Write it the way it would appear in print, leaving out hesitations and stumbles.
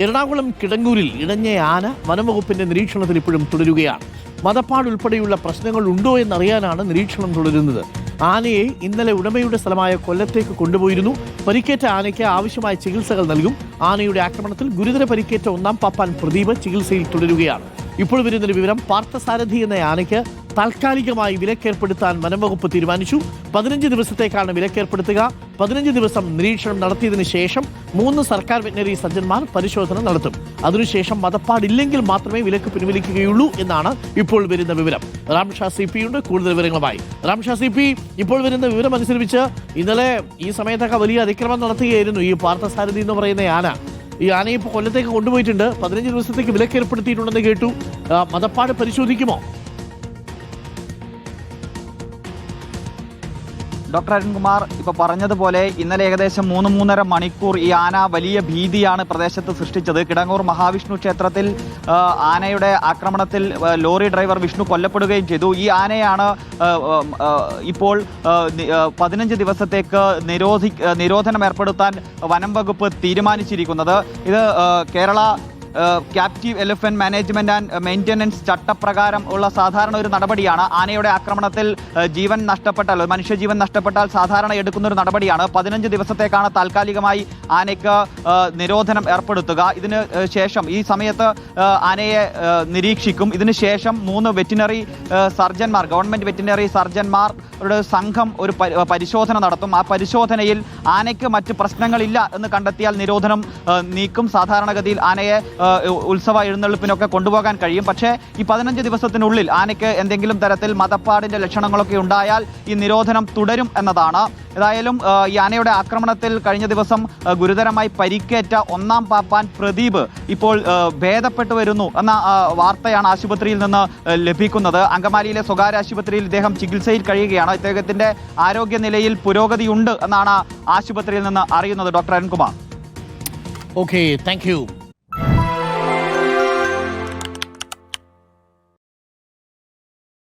എറണാകുളം കിടങ്ങൂരിൽ ഇടഞ്ഞ ആന വനംവകുപ്പിന്റെ നിരീക്ഷണത്തിൽ ഇപ്പോഴും തുടരുകയാണ്. മതപ്പാട് ഉൾപ്പെടെയുള്ള പ്രശ്നങ്ങൾ ഉണ്ടോ എന്നറിയാനാണ് നിരീക്ഷണം തുടരുന്നത്. ആനയെ ഇന്നലെ ഉടമയുടെ സ്ഥലമായ കൊല്ലത്തേക്ക് കൊണ്ടുപോയിരുന്നു. പരിക്കേറ്റ ആനയ്ക്ക് ആവശ്യമായ ചികിത്സകൾ നൽകും. ആനയുടെ ആക്രമണത്തിൽ ഗുരുതര പരിക്കേറ്റ ഒന്നാം പാപ്പാൻ പ്രദീപ് ചികിത്സയിൽ തുടരുകയാണ്. ഇപ്പോൾ വരുന്നൊരു വിവരം, പാർത്ഥസാരഥി എന്ന ആനയ്ക്ക് താൽക്കാലികമായി വിലക്കേർപ്പെടുത്താൻ വനംവകുപ്പ് തീരുമാനിച്ചു. 15 ദിവസത്തേക്കാണ് വിലക്കേർപ്പെടുത്തുക. 15 ദിവസം നിരീക്ഷണം നടത്തിയതിനു ശേഷം 3 സർക്കാർ വെറ്റിനറി സർജന്മാർ പരിശോധന നടത്തും. അതിനുശേഷം മതപ്പാടില്ലെങ്കിൽ മാത്രമേ വിലക്ക് പിൻവലിക്കുകയുള്ളൂ എന്നാണ് ഇപ്പോൾ വരുന്ന വിവരം. രാംഷാ CP ഉണ്ട് കൂടുതൽ വിവരങ്ങളുമായി. രാംഷാ CP, ഇപ്പോൾ വരുന്ന വിവരം അനുസരിച്ച് ഇന്നലെ ഈ സമയത്തൊക്കെ വലിയ അതിക്രമം നടത്തുകയായിരുന്നു ഈ പാർത്ഥസാരഥി എന്ന് പറയുന്ന ആന. ഈ ആനയെ ഇപ്പോൾ കൊല്ലത്തേക്ക് കൊണ്ടുപോയിട്ടുണ്ട്. 15 ദിവസത്തേക്ക് വിലക്കേർപ്പെടുത്തിയിട്ടുണ്ടെന്ന് കേട്ടു. മതപ്പാട് പരിശോധിക്കുമോ? ഡോക്ടർ അരുൺകുമാർ ഇപ്പോൾ പറഞ്ഞതുപോലെ ഇന്നലെ ഏകദേശം 3-3.5 മണിക്കൂർ ഈ ആന വലിയ ഭീതിയാണ് പ്രദേശത്ത് സൃഷ്ടിച്ചത്. കിടങ്ങൂർ മഹാവിഷ്ണു ക്ഷേത്രത്തിൽ ആനയുടെ ആക്രമണത്തിൽ ലോറി ഡ്രൈവർ വിഷ്ണു കൊല്ലപ്പെടുകയും ചെയ്തു. ഈ ആനയാണ് ഇപ്പോൾ 15 ദിവസത്തേക്ക് നിരോധനം ഏർപ്പെടുത്താൻ വനം വകുപ്പ് തീരുമാനിച്ചിരിക്കുന്നത്. ഇത് Kerala captive elephant management and maintenance ചട്ടപ്രകാരം ഉള്ള സാധാരണ ഒരു നടപടിയാണ്. ആനയുടെ ആക്രമണത്തിൽ ജീവൻ നഷ്ടപ്പെട്ടാൽ, മനുഷ്യജീവൻ നഷ്ടപ്പെട്ടാൽ സാധാരണ എടുക്കുന്ന ഒരു നടപടിയാണ്. 15 ദിവസത്തേക്കാണ് താൽക്കാലികമായി ആനയ്ക്ക് നിരോധനം ഏർപ്പെടുത്തുക. ഇതിന് ശേഷം ഈ സമയത്ത് ആനയെ നിരീക്ഷിക്കും. ഇതിന് ശേഷം 3 വെറ്റിനറി സർജന്മാർ, ഗവൺമെന്റ് വെറ്റിനറി സർജന്മാരുടെ സംഘം ഒരു പരിശോധന നടത്തും. ആ പരിശോധനയിൽ ആനയ്ക്ക് മറ്റ് പ്രശ്നങ്ങളില്ല എന്ന് കണ്ടെത്തിയാൽ നിരോധനം നീക്കും. സാധാരണഗതിയിൽ ആനയെ ഉത്സവ എഴുന്നള്ളിപ്പിനൊക്കെ കൊണ്ടുപോകാൻ കഴിയും. പക്ഷേ ഈ 15 ദിവസത്തിനുള്ളിൽ ആനയ്ക്ക് എന്തെങ്കിലും തരത്തിൽ മതപ്പാടിന്റെ ലക്ഷണങ്ങളൊക്കെ ഉണ്ടായാൽ ഈ നിരോധനം തുടരും എന്നതാണ്. ഏതായാലും ഈ ആനയുടെ ആക്രമണത്തിൽ കഴിഞ്ഞ ദിവസം ഗുരുതരമായി പരിക്കേറ്റ ഒന്നാം പാപ്പാൻ പ്രദീപ് ഇപ്പോൾ ഭേദപ്പെട്ടു വരുന്നു എന്ന വാർത്തയാണ് ആശുപത്രിയിൽ നിന്ന് ലഭിക്കുന്നത്. അങ്കമാലിയിലെ സ്വകാര്യ ആശുപത്രിയിൽ ഇദ്ദേഹം ചികിത്സയിൽ കഴിയുകയാണ്. ഇദ്ദേഹത്തിന്റെ ആരോഗ്യനിലയിൽ പുരോഗതിയുണ്ട് എന്നാണ് ആശുപത്രിയിൽ നിന്ന് അറിയുന്നത്. Doctor Arunkumar. Okay, thank you.